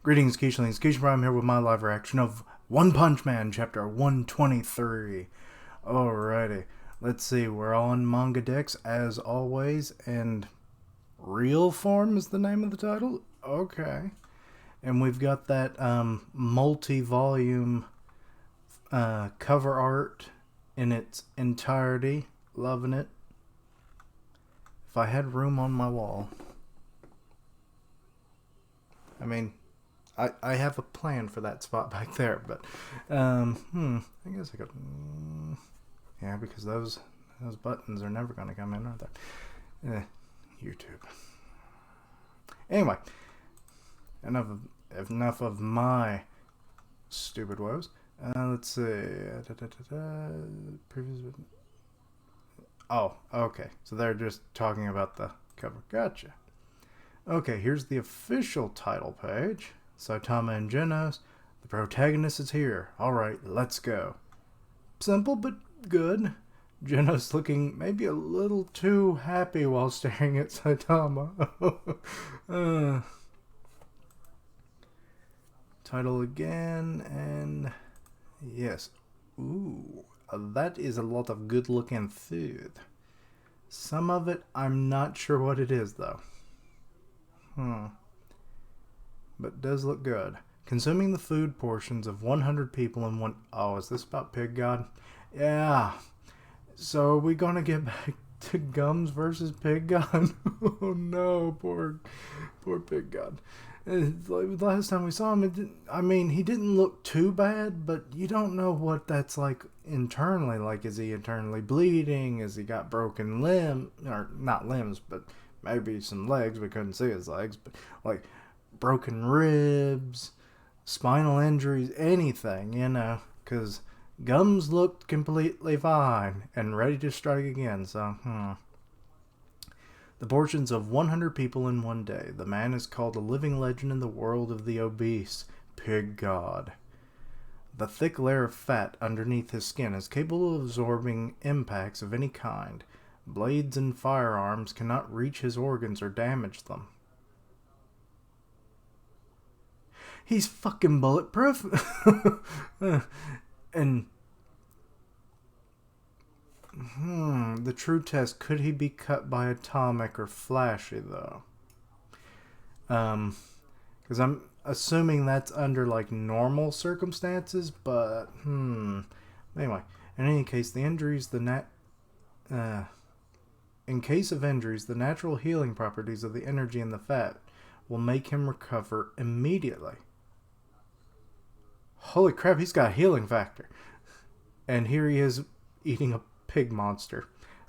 Greetings, Keishlings. Keish Prime here with my live reaction of One Punch Man, chapter 123. Alrighty, let's see, we're on Manga Dex as always, and Real Form is the name of the title? Okay. And we've got that multi-volume cover art in its entirety. Loving it. If I had room on my wall. I mean, I have a plan for that spot back there, but I guess I could. Yeah, because those buttons are never going to come in, are they? YouTube. Anyway, enough of my stupid woes. Let's see. Oh, okay. So they're just talking about the cover. Gotcha. Okay, here's the official title page. Saitama and Genos. The protagonist is here. Alright, let's go. Simple but good. Genos looking maybe a little too happy while staring at Saitama. Title again, and yes. Ooh, that is a lot of good looking food. Some of it, I'm not sure what it is though. But does look good. Consuming the food portions of 100 people in one... Oh, is this about Pig God? Yeah. So are we gonna get back to Gums versus Pig God? Oh no, poor Pig God. Like the last time we saw him, he didn't look too bad, but you don't know what that's like internally. Like, is he internally bleeding? Has he got broken limb, or not limbs, but maybe some legs? We couldn't see his legs, but like broken ribs, spinal injuries, anything, you know, because Gums looked completely fine and ready to strike again. So, The portions of 100 people in one day. The man is called a living legend in the world of the obese Pig God. The thick layer of fat underneath his skin is capable of absorbing impacts of any kind. Blades and firearms cannot reach his organs or damage them. He's fucking bulletproof. And the true test, could he be cut by Atomic or Flashy though? Because I'm assuming that's under like normal circumstances, but anyway, in any case, the injuries, in case of injuries, the natural healing properties of the energy in the fat will make him recover immediately. Holy crap, he's got a healing factor. And here he is eating a pig monster.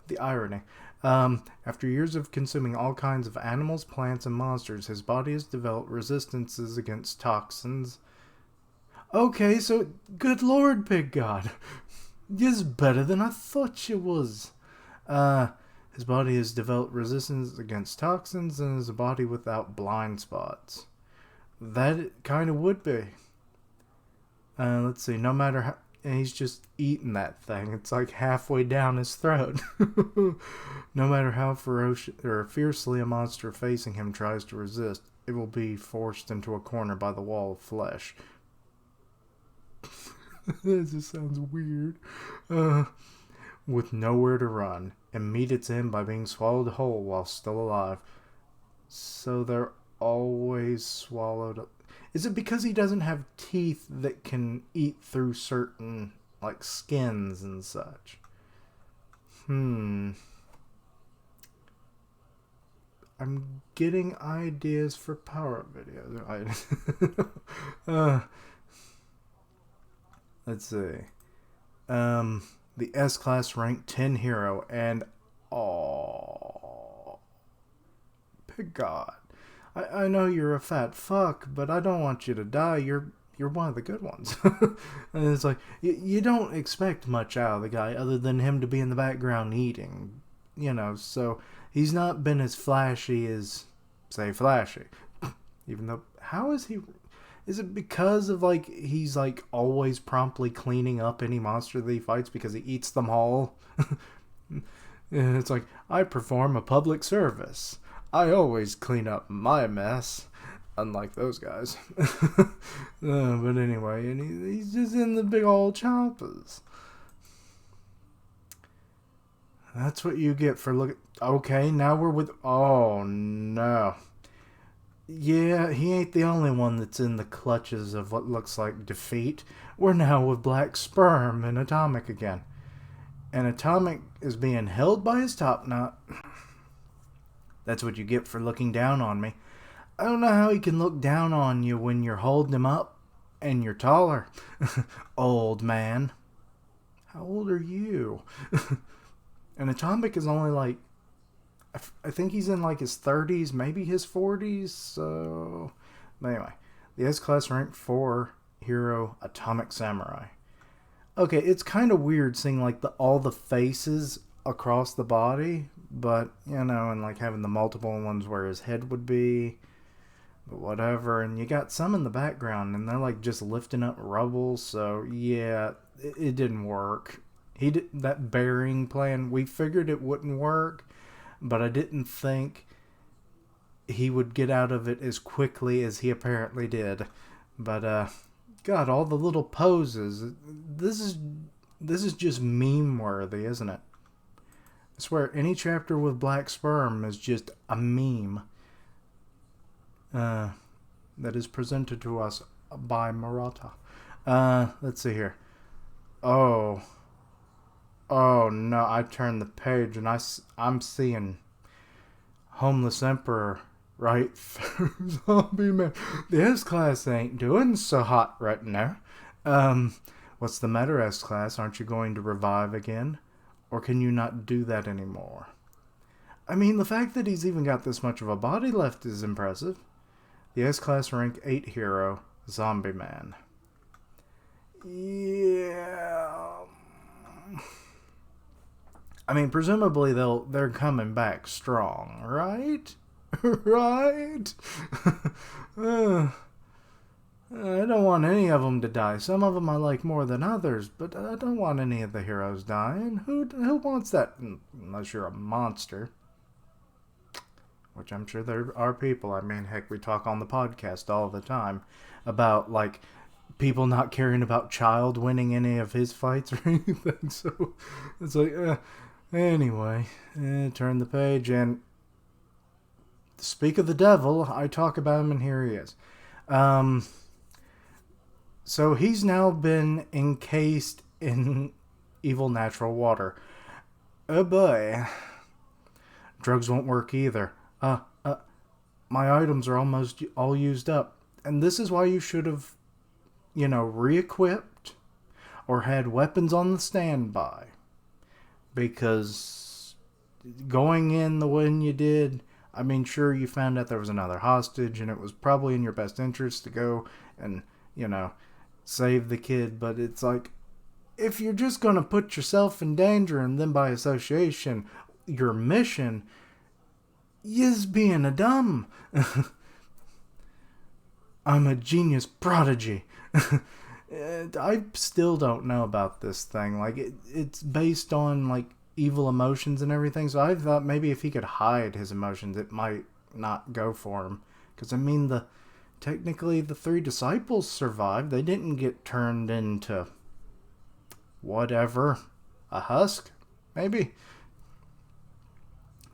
The irony. After years of consuming all kinds of animals, plants, and monsters, his body has developed resistances against toxins. Okay, so good lord, Pig God. You're better than I thought you was. His body has developed resistance against toxins and is a body without blind spots. That kind of would be. Let's see, no matter how... And he's just eating that thing. It's like halfway down his throat. No matter how ferocious or fiercely a monster facing him tries to resist, it will be forced into a corner by the wall of flesh. That just sounds weird. With nowhere to run, and meet its end by being swallowed whole while still alive. So they're always swallowed up. Is it because he doesn't have teeth that can eat through certain, like, skins and such? I'm getting ideas for power-up videos. Let's see. The S-Class rank 10 hero, and... Oh, Pig God. I know you're a fat fuck, but I don't want you to die. You're one of the good ones. And it's like, you don't expect much out of the guy other than him to be in the background eating. You know, so he's not been as flashy as, say, Flashy. Even though, how is he... Is it because of, like, he's, like, always promptly cleaning up any monster that he fights because he eats them all? And it's like, I perform a public service. I always clean up my mess. Unlike those guys. But anyway, and he's just in the big old choppers. That's what you get for looking. Okay, now we're with. Oh no. Yeah, he ain't the only one that's in the clutches of what looks like defeat. We're now with Black Sperm and Atomic again. And Atomic is being held by his top knot. That's what you get for looking down on me. I don't know how he can look down on you when you're holding him up and you're taller. Old man. How old are you? And Atomic is only like, I think he's in like his 30s, maybe his 40s. So, anyway, the S-Class rank 4 hero Atomic Samurai. Okay, it's kind of weird seeing like all the faces across the body, but and like having the multiple ones where his head would be, but whatever. And you got some in the background, and they're like just lifting up rubble. So yeah, it didn't work. That bearing plan. We figured it wouldn't work, but I didn't think he would get out of it as quickly as he apparently did. But God, all the little poses. This is just meme worthy, isn't it? I swear, any chapter with Black Sperm is just a meme. That is presented to us by Murata. Let's see here. Oh no! I turned the page and I'm seeing Homeless Emperor right through Zombie Man. The S-Class ain't doing so hot right now. What's the matter, S-Class? Aren't you going to revive again? Or can you not do that anymore? I mean, the fact that he's even got this much of a body left is impressive. The S-Class rank 8 hero, Zombie Man. Yeah. I mean, presumably they're coming back strong, right? Right? I don't want any of them to die. Some of them I like more than others, but I don't want any of the heroes dying. Who wants that? Unless you're a monster. Which I'm sure there are people. I mean, heck, we talk on the podcast all the time about, like, people not caring about Child winning any of his fights or anything. So, it's like, anyway, turn the page, and speak of the devil, I talk about him, and here he is. So he's now been encased in evil natural water. Oh boy. Drugs won't work either. My items are almost all used up. And this is why you should have, re-equipped or had weapons on the standby. Because going in the way you did, I mean, sure, you found out there was another hostage, and it was probably in your best interest to go and, save the kid. But it's like, if you're just going to put yourself in danger and then by association, your mission is being a dumb. I'm a genius prodigy. I still don't know about this thing. Like, it's based on, like, evil emotions and everything. So I thought maybe if he could hide his emotions, it might not go for him. Because, I mean, technically the 3 disciples survived. They didn't get turned into whatever. A husk? Maybe.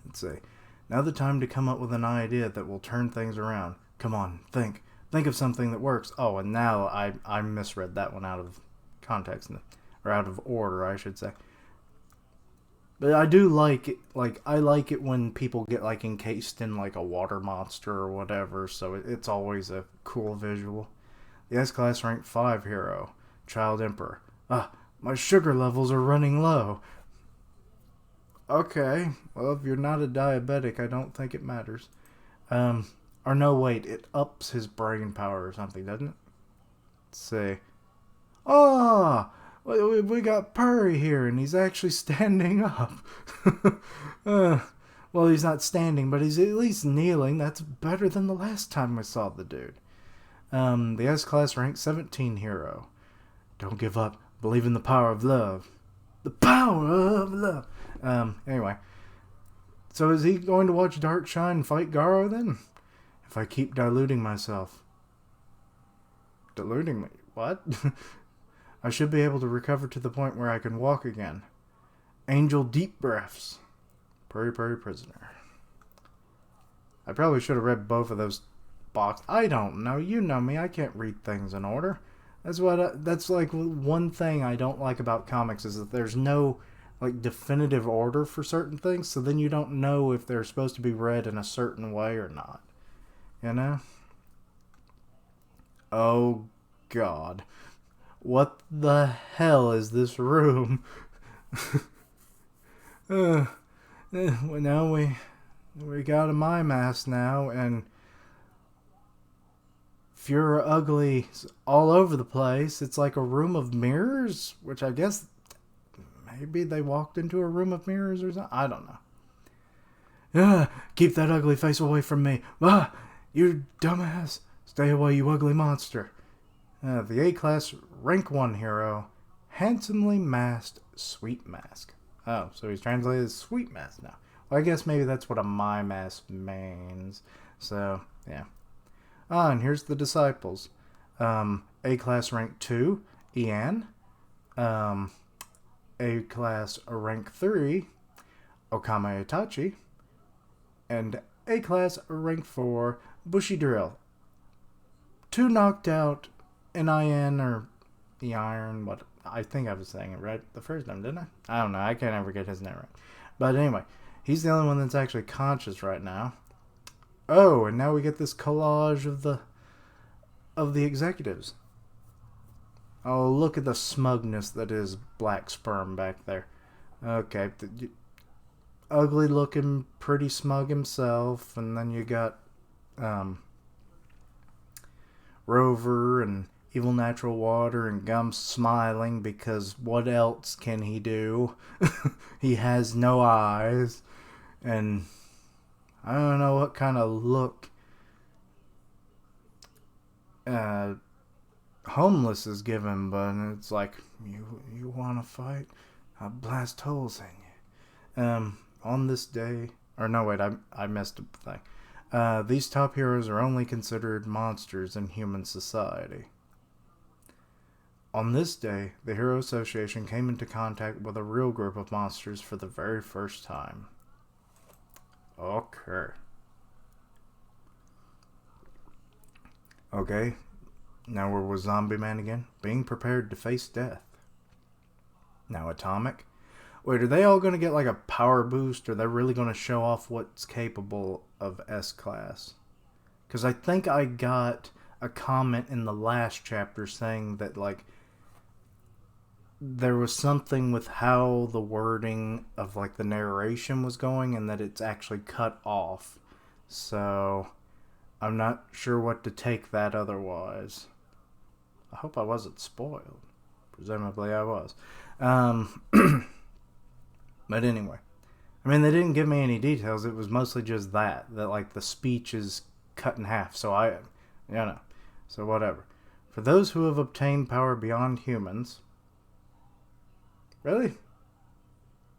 Let's see. Now the time to come up with an idea that will turn things around. Come on, think. Think of something that works. Oh, and now I misread that one out of context. Or out of order, I should say. But I do like it. Like, I like it when people get, like, encased in, like, a water monster or whatever. So it's always a cool visual. The S-Class rank 5 hero, Child Emperor. My sugar levels are running low. Okay, well, if you're not a diabetic, I don't think it matters. Or no, wait, it ups his brain power or something, doesn't it? Let's see. We got Purry here, and he's actually standing up. Well, he's not standing, but he's at least kneeling. That's better than the last time we saw the dude. The S-Class rank 17 hero. Don't give up. Believe in the power of love. The power of love. Anyway. So is he going to watch Dark Shine fight Gyoro then? if I keep diluting myself. Diluting me? What? I should be able to recover to the point where I can walk again. Angel deep breaths. Prairie prisoner. I probably should have read both of those boxes. I don't know. You know me. I can't read things in order. That's like one thing I don't like about comics is that there's no like definitive order for certain things, so then you don't know if they're supposed to be read in a certain way or not. You know? Oh God. What the hell is this room? Well, now we got a my mask now, and Fura Ugly's all over the place. It's like a room of mirrors, which I guess maybe they walked into a room of mirrors or something. I don't know. Keep that ugly face away from me. You dumbass. Stay away, you ugly monster. The A-class rank 1 hero, handsomely masked Sweet Mask. Oh, so he's translated as Sweet Mask now. Well, I guess maybe that's what a my mask means. So, yeah. And here's the disciples. A-class rank 2, Ian. A-class rank 3, Okame Itachi. And A-class rank 4, Bushi Drill. 2 knocked out N-I-N or the Iron, what I think I was saying it right the first time, didn't I? I don't know, I can't ever get his name right. But anyway, he's the only one that's actually conscious right now. Oh, and now we get this collage of the executives. Oh, look at the smugness that is Black Sperm back there. Okay, ugly looking, pretty smug himself, and then you got Rover and Evil Natural Water and Gum smiling because what else can he do? He has no eyes, and I don't know what kind of look Homeless is given, but it's like, you want to fight? I'll blast holes in you. On this day, or no, wait, I messed up the thing. These top heroes are only considered monsters in human society. On this day, the Hero Association came into contact with a real group of monsters for the very first time. Okay, now we're with Zombie Man again, being prepared to face death. Now Atomic. Wait, are they all going to get like a power boost, or they're really going to show off what's capable of S-Class? Because I think I got a comment in the last chapter saying that, like, there was something with how the wording of, like, the narration was going, and that it's actually cut off. So, I'm not sure what to take that otherwise. I hope I wasn't spoiled. Presumably I was. But anyway, I mean, they didn't give me any details. It was mostly just that like the speech is cut in half. So so whatever. For those who have obtained power beyond humans. Really?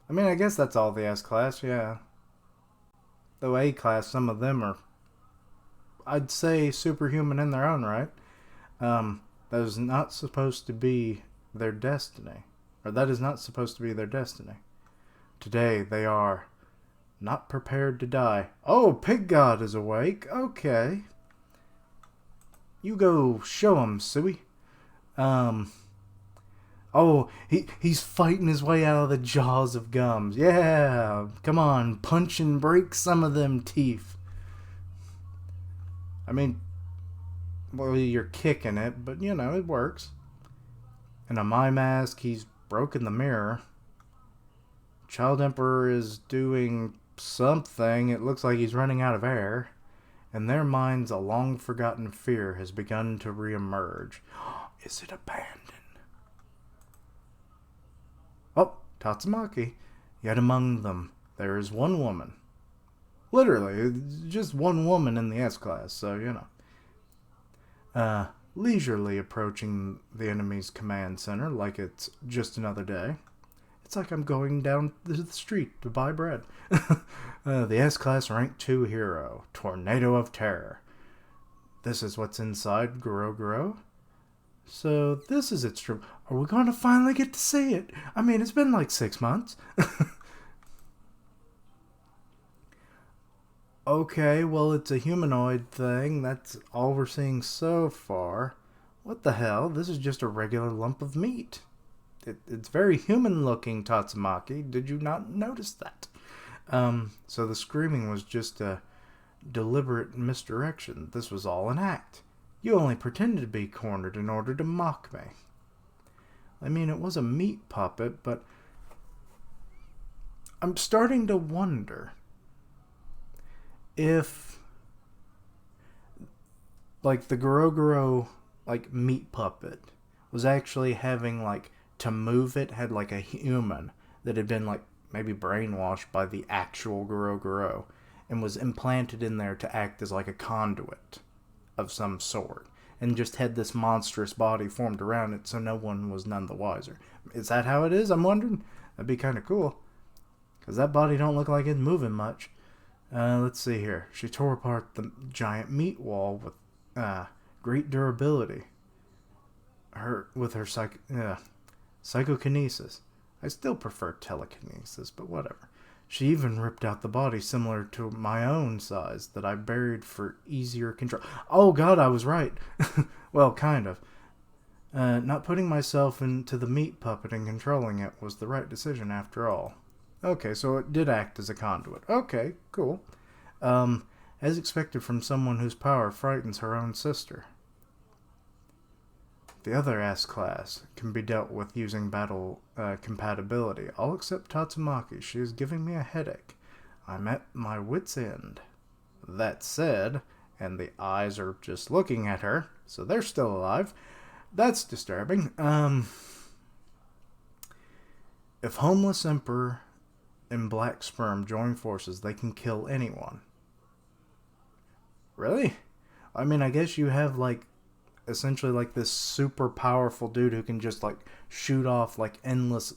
I mean, I guess that's all the S-Class, yeah. Though A-Class, some of them are, I'd say, superhuman in their own right. That is not supposed to be their destiny. Or that is not supposed to be their destiny. Today, they are not prepared to die. Oh, Pig God is awake. Okay. You go show him, Suey. Oh, he's fighting his way out of the jaws of Gums. Yeah, come on, punch and break some of them teeth. I mean, well, you're kicking it, but you know, it works. And on my mask, he's broken the mirror. Child Emperor is doing something. It looks like he's running out of air. In their minds, a long-forgotten fear has begun to reemerge. Is it abandoned? Oh, Tatsumaki. Yet among them, there is one woman. Literally, just one woman in the S-Class, so, you know. Leisurely approaching the enemy's command center like it's just another day. It's like I'm going down the street to buy bread. The S-Class rank 2 hero, Tornado of Terror. This is what's inside Gyoro Gyoro? So this is its true. Are we going to finally get to see it? I mean, it's been like 6 months. Okay, well, it's a humanoid thing. That's all we're seeing so far. What the hell? This is just a regular lump of meat. It's very human looking, Tatsumaki. Did you not notice that? So the screaming was just a deliberate misdirection. This was all an act. You only pretended to be cornered in order to mock me. I mean, it was a meat puppet, but I'm starting to wonder if, like, the Gyoro Gyoro, like, meat puppet was actually having, like, to move it, had, like, a human that had been, like, maybe brainwashed by the actual Gyoro Gyoro and was implanted in there to act as, like, a conduit of some sort, and just had this monstrous body formed around it so no one was none the wiser. Is that how it is? I'm wondering. That'd be kind of cool, because that body don't look like it's moving much. Let's see here. She tore apart the giant meat wall with great durability. With her psychokinesis. I still prefer telekinesis, but whatever. She even ripped out the body similar to my own size that I buried for easier control. Oh god, I was right. Well, kind of. Not putting myself into the meat puppet and controlling it was the right decision after all. Okay, so it did act as a conduit. Okay, cool. As expected from someone whose power frightens her own sister. The other S-class can be dealt with using battle compatibility. All except Tatsumaki. She is giving me a headache. I'm at my wit's end. That said, and the eyes are just looking at her, so they're still alive. That's disturbing. If Homeless Emperor and Black Sperm join forces, they can kill anyone. Really? I mean, I guess you have, like, essentially, like, this super powerful dude who can just, like, shoot off, like, endless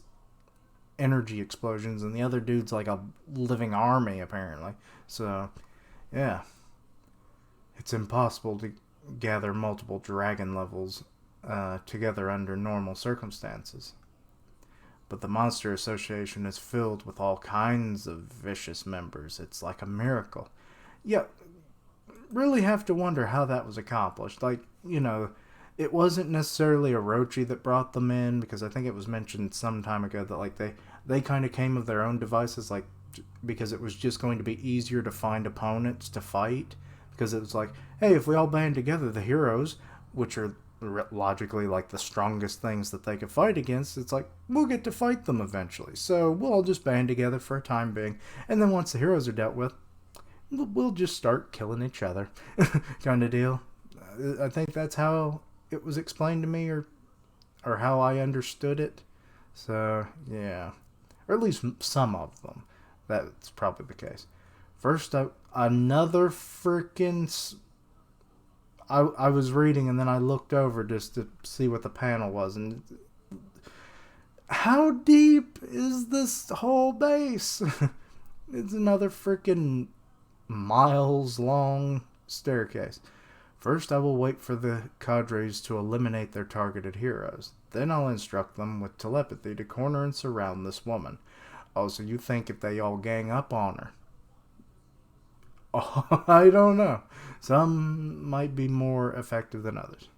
energy explosions, and the other dude's, like, a living army, apparently. So, yeah. It's impossible to gather multiple dragon levels together under normal circumstances. But the Monster Association is filled with all kinds of vicious members. It's like a miracle. Yeah, really have to wonder how that was accomplished. Like, you know, it wasn't necessarily Orochi that brought them in, because I think it was mentioned some time ago that, like, they kind of came of their own devices, like, because it was just going to be easier to find opponents to fight, because it was like, hey, if we all band together, the heroes, which are logically, like, the strongest things that they could fight against, it's like, we'll get to fight them eventually, so we'll all just band together for a time being, and then once the heroes are dealt with, we'll just start killing each other. Kind of deal. I think that's how it was explained to me, or how I understood it. So, yeah. Or at least some of them. That's probably the case. First up, another freaking... I was reading and then I looked over just to see what the panel was. And how deep is this whole base? It's another freaking miles-long staircase. First, I will wait for the cadres to eliminate their targeted heroes. Then I'll instruct them with telepathy to corner and surround this woman. Oh, so you think if they all gang up on her? Oh, I don't know. Some might be more effective than others.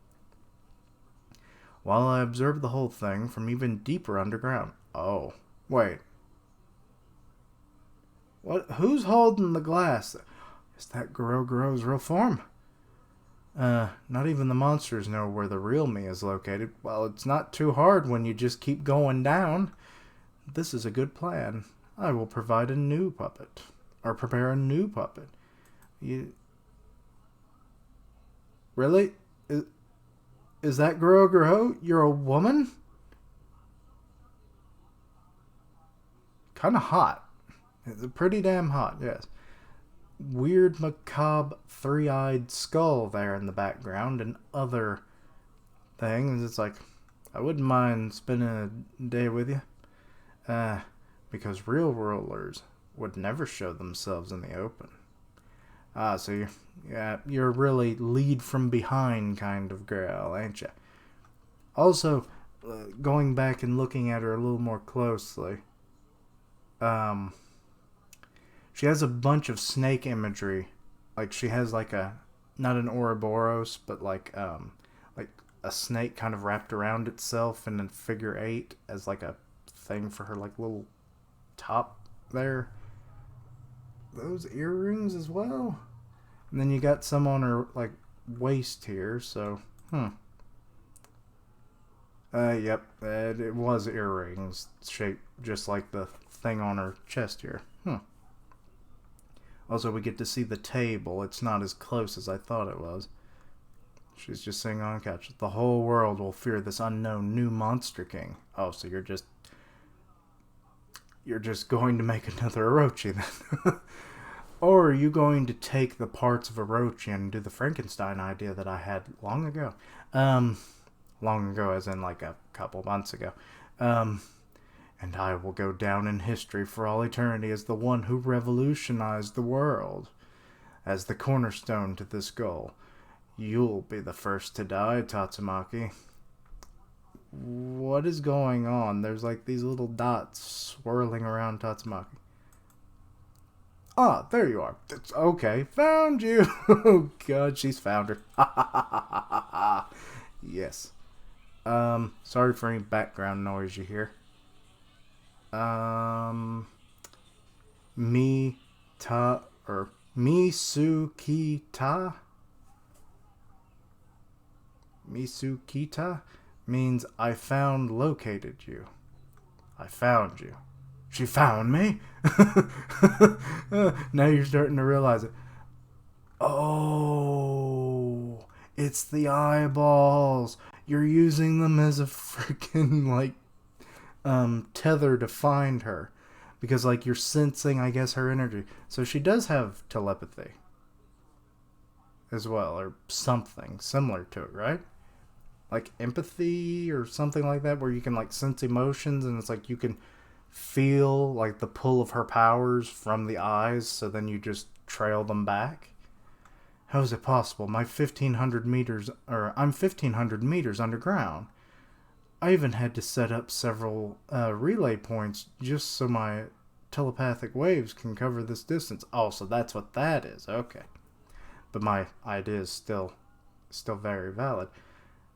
While I observe the whole thing from even deeper underground. Oh, wait. What? Who's holding the glass? Is that Gyoro Gyoro's real form? Not even the monsters know where the real me is located. Well, it's not too hard when you just keep going down. This is a good plan. I will provide a new puppet. Or prepare a new puppet. You... Really? Is that Gyoro Gyoro? You're a woman? Kinda hot. Pretty damn hot, yes. Weird, macabre, three-eyed skull there in the background and other things. It's like, I wouldn't mind spending a day with you. Because real rulers would never show themselves in the open. Ah, so you're really lead from behind kind of girl, ain't you? Also, going back and looking at her a little more closely, um, she has a bunch of snake imagery. Like she has like a not an Ouroboros, but like a snake kind of wrapped around itself in a figure eight as like a thing for her like little top there. Those earrings as well. And then you got some on her like waist here, so yep, it was earrings shaped just like the thing on her chest here. Also, we get to see the table. It's not as close as I thought it was. She's just sitting on a couch. The whole world will fear this unknown new monster king. Oh, so you're just going to make another Orochi then? Or are you going to take the parts of Orochi and do the Frankenstein idea that I had long ago? Long ago as in like a couple months ago. And I will go down in history for all eternity as the one who revolutionized the world. As the cornerstone to this goal. You'll be the first to die, Tatsumaki. What is going on? There's like these little dots swirling around Tatsumaki. Ah, there you are. It's okay, found you. Oh god, she's found her. Yes. Sorry for any background noise you hear. Mi or Misukita. Misukita means I found located you. I found you. She found me? Now you're starting to realize it. Oh, it's the eyeballs. You're using them as a freaking, like, tether to find her. Because, like, you're sensing, I guess, her energy. So she does have telepathy as well, or something similar to it, right? Like empathy or something like that, where you can, like, sense emotions, and it's like you can feel like the pull of her powers from the eyes, so then you just trail them back. How is it possible? I'm 1,500 meters underground. I even had to set up several relay points just so my telepathic waves can cover this distance. Oh, so that's what that is. Okay. But my idea is still very valid.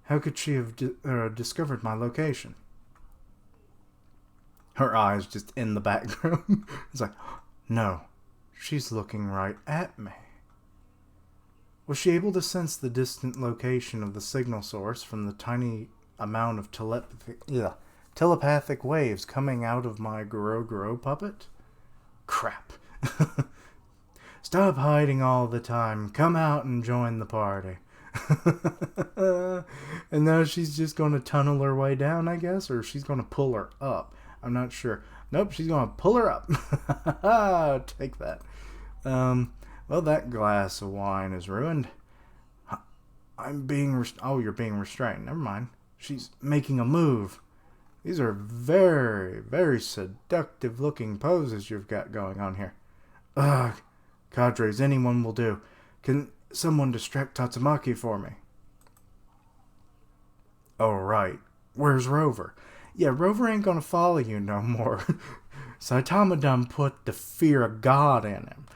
How could she have discovered my location? Her eyes just in the background. It's like, no, she's looking right at me. Was she able to sense the distant location of the signal source from the tiny amount of telepathic waves coming out of my Gyoro Gyoro puppet? Crap. Stop hiding all the time. Come out and join the party. And now she's just going to tunnel her way down, I guess, or she's going to pull her up. I'm not sure. Nope, she's going to pull her up. Take that. Well, that glass of wine is ruined. I'm being... oh, you're being restrained. Never mind. She's making a move. These are very, very seductive-looking poses you've got going on here. Ugh. Cadres, anyone will do. Can someone distract Tatsumaki for me? Oh, right. Where's Rover? Yeah, Rover ain't gonna follow you no more. Saitama done put the fear of God in him.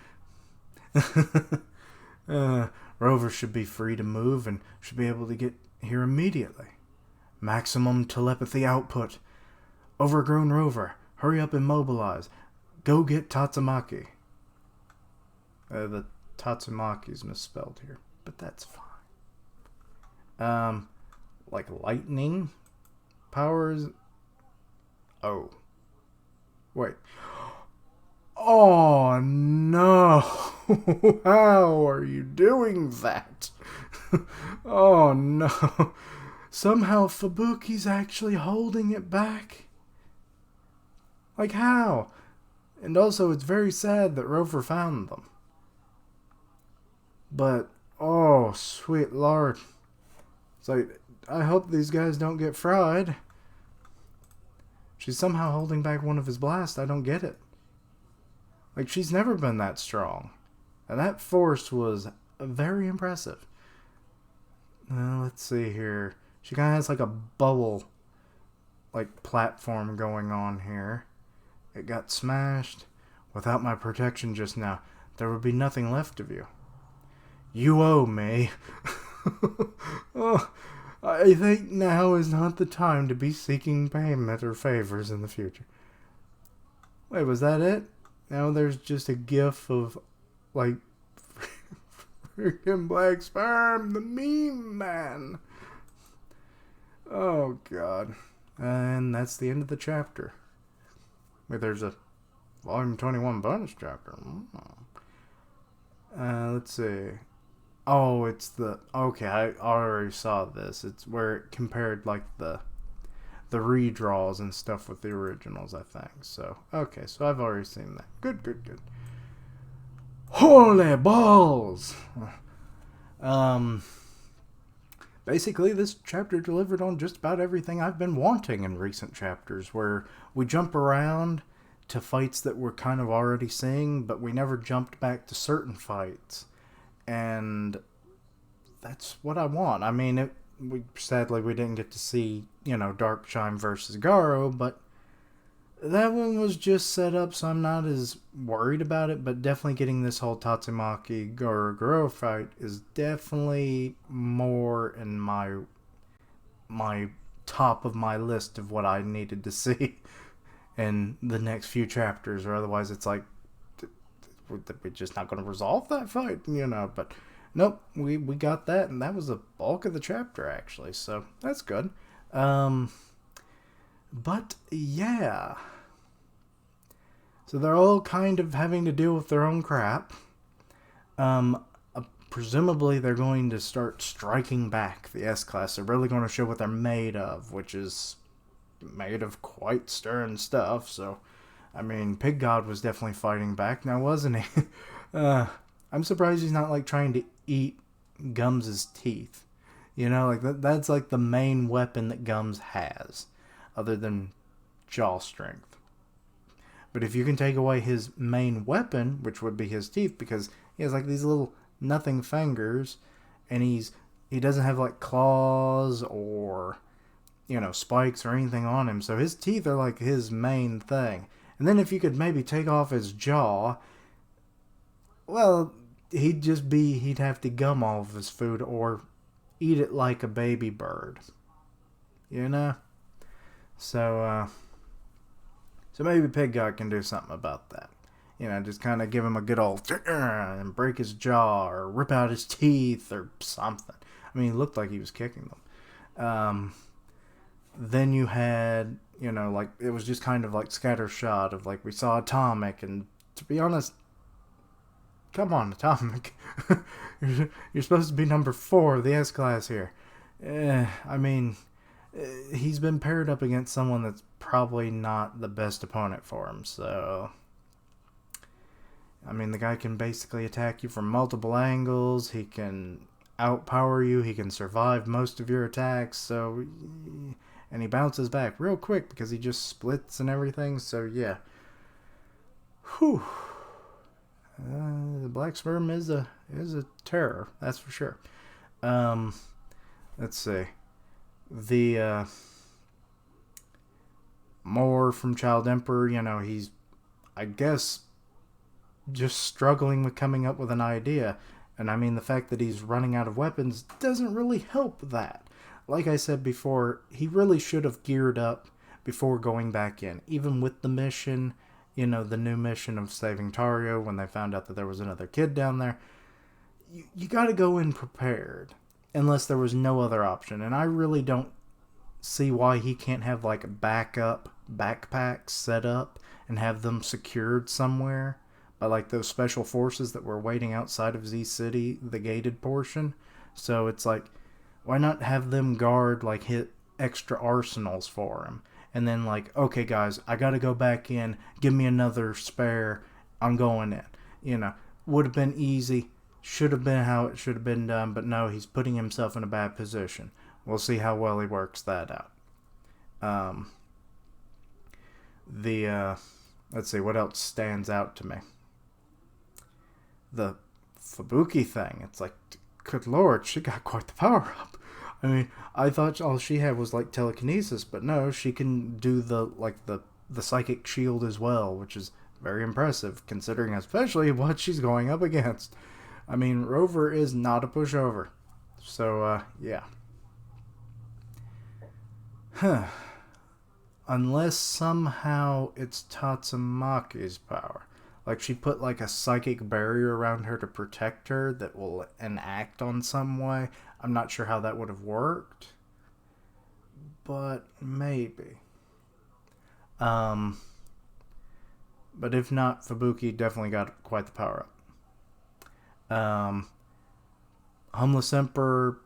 Rover should be free to move and should be able to get here immediately. Maximum telepathy output. Overgrown Rover, hurry up and mobilize. Go get Tatsumaki. The Tatsumaki's misspelled here, but that's fine. Like lightning powers. Oh. Wait. Oh no! How are you doing that? Oh no! Somehow Fubuki's actually holding it back? Like how? And also it's very sad that Rover found them. But, oh, sweet lord. It's like, I hope these guys don't get fried. She's somehow holding back one of his blasts. I don't get it. Like, she's never been that strong. And that force was very impressive. Let's see here. She kind of has like a bubble, like platform going on here. It got smashed. Without my protection just now, there would be nothing left of you. You owe me. Oh, I think now is not the time to be seeking payment or favors in the future. Wait, was that it? Now there's just a gif of, like, freaking Black Sperm, the meme man. Oh, God. And that's the end of the chapter. Wait, there's a Volume 21 bonus chapter. Let's see. Oh, it's the... Okay, I already saw this. It's where it compared, like, the redraws and stuff with the originals, I think. So, okay, so I've already seen that. Good, good, good. Holy balls! Basically, this chapter delivered on just about everything I've been wanting in recent chapters, where we jump around to fights that we're kind of already seeing, but we never jumped back to certain fights. And that's what I want. I mean, sadly we didn't get to see, Darkshine versus Garo, but that one was just set up, so I'm not as worried about it, but definitely getting this whole Tatsumaki Gyoro Gyoro fight is definitely more in my top of my list of what I needed to see in the next few chapters, or otherwise it's like, we're just not going to resolve that fight, but nope, we got that, and that was the bulk of the chapter, actually, so that's good. But yeah, so they're all kind of having to deal with their own crap. Presumably they're going to start striking back, the S-Class. They're really going to show what they're made of, which is made of quite stern stuff. So, I mean, Pig God was definitely fighting back now, wasn't he? I'm surprised he's not, like, trying to eat Gums' teeth. Like, that's, like, the main weapon that Gums has, other than jaw strength. But if you can take away his main weapon, which would be his teeth, because he has, like, these little nothing fingers, and he doesn't have, like, claws or, spikes or anything on him, so his teeth are, like, his main thing. And then if you could maybe take off his jaw, well, he'd have to gum all of his food or eat it like a baby bird. So maybe Pig God can do something about that. Just kind of give him a good old and break his jaw or rip out his teeth or something. I mean, he looked like he was kicking them. Then you had, like, it was just kind of like scattershot of, like, we saw Atomic, and to be honest, come on, Atomic. You're supposed to be number 4 of the S-Class here. I mean, he's been paired up against someone that's probably not the best opponent for him, so... I mean, the guy can basically attack you from multiple angles, he can outpower you, he can survive most of your attacks, so... And he bounces back real quick because he just splits and everything, so yeah. Whew. The Black Sperm is a terror, that's for sure. Let's see. The Moore from Child Emperor, he's, I guess, just struggling with coming up with an idea. And I mean, the fact that he's running out of weapons doesn't really help that. Like I said before, he really should have geared up before going back in. Even with the mission, the new mission of saving Tario when they found out that there was another kid down there. You got to go in prepared. Unless there was no other option. And I really don't see why he can't have, like, backup backpacks set up and have them secured somewhere by, like, those special forces that were waiting outside of Z City, the gated portion. So it's like, why not have them guard, like, hit extra arsenals for him? And then, like, okay, guys, I gotta go back in. Give me another spare. I'm going in. Would have been easy. Should have been how it should have been done. But no, he's putting himself in a bad position. We'll see how well he works that out. Let's see, what else stands out to me? The Fubuki thing. It's like, good lord, she got quite the power up. I mean, I thought all she had was like telekinesis, but no, she can do the psychic shield as well, which is very impressive considering especially what she's going up against. I mean, Rover is not a pushover. So, yeah. Huh. Unless somehow it's Tatsumaki's power. Like she put like a psychic barrier around her to protect her that will enact on some way. I'm not sure how that would have worked. But maybe. But if not, Fubuki definitely got quite the power up. Homeless Emperor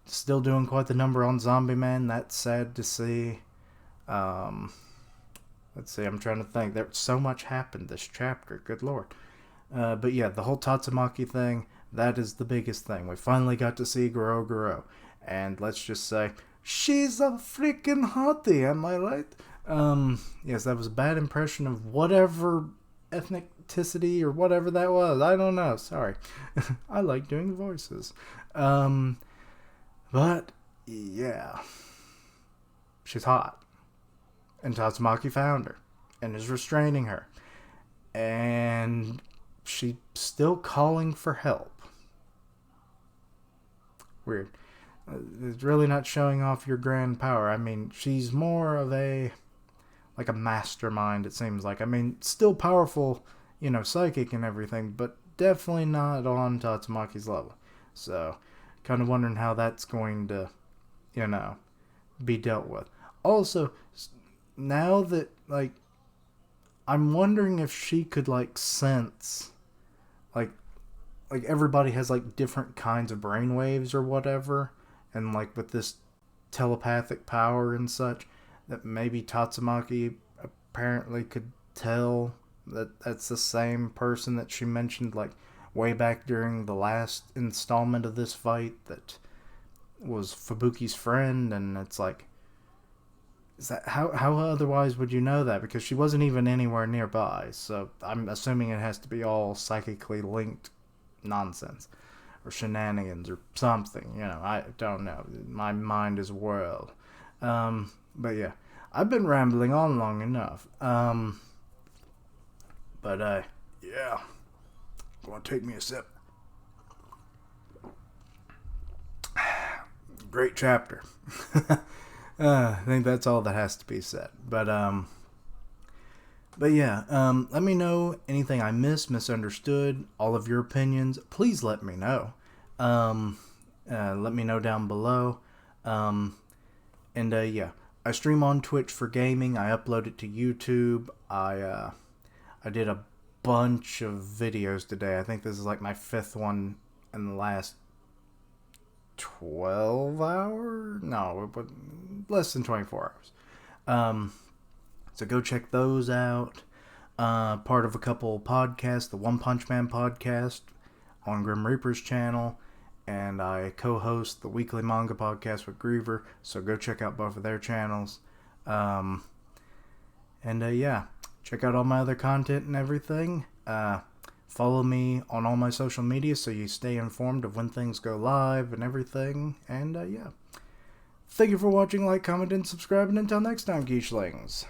still doing quite the number on Zombie Man. That's sad to see. Let's see, I'm trying to think. There's so much happened this chapter. Good lord. But yeah, the whole Tatsumaki thing, that is the biggest thing. We finally got to see Gyoro Gyoro. And let's just say, she's a freaking hottie, am I right? Yes, that was a bad impression of whatever ethnicity or whatever that was. I don't know, sorry. I like doing voices. But, yeah. She's hot. And Tatsumaki found her. And is restraining her. And she's still calling for help. Weird. It's really not showing off your grand power. I mean, she's more of a mastermind, it seems like. I mean, still powerful, psychic and everything, but definitely not on Tatsumaki's level. So, kind of wondering how that's going to, be dealt with. Also, now that, I'm wondering if she could, sense, everybody has, different kinds of brainwaves or whatever, and, with this telepathic power and such, that maybe Tatsumaki apparently could tell that that's the same person that she mentioned, way back during the last installment of this fight that was Fubuki's friend, and it's is that how otherwise would you know that? Because she wasn't even anywhere nearby, so I'm assuming it has to be all psychically linked nonsense or shenanigans or something. I don't know. My mind is a whirl. But yeah, I've been rambling on long enough. But yeah, gonna take me a sip. Great chapter. I think that's all that has to be said. But yeah, let me know anything I missed, misunderstood, all of your opinions. Please let me know. Let me know down below. And yeah, I stream on Twitch for gaming. I upload it to YouTube. I did a bunch of videos today. I think this is my 5th one in the last 12 hours? No, but less than 24 hours. So go check those out. Part of a couple podcasts, the One Punch Man podcast on Grim Reaper's channel, and I co-host the weekly manga podcast with Griever, so go check out both of their channels. And yeah, check out all my other content and everything. Follow me on all my social media so you stay informed of when things go live and everything. And yeah, thank you for watching, comment, and subscribe, and until next time, Geeshlings.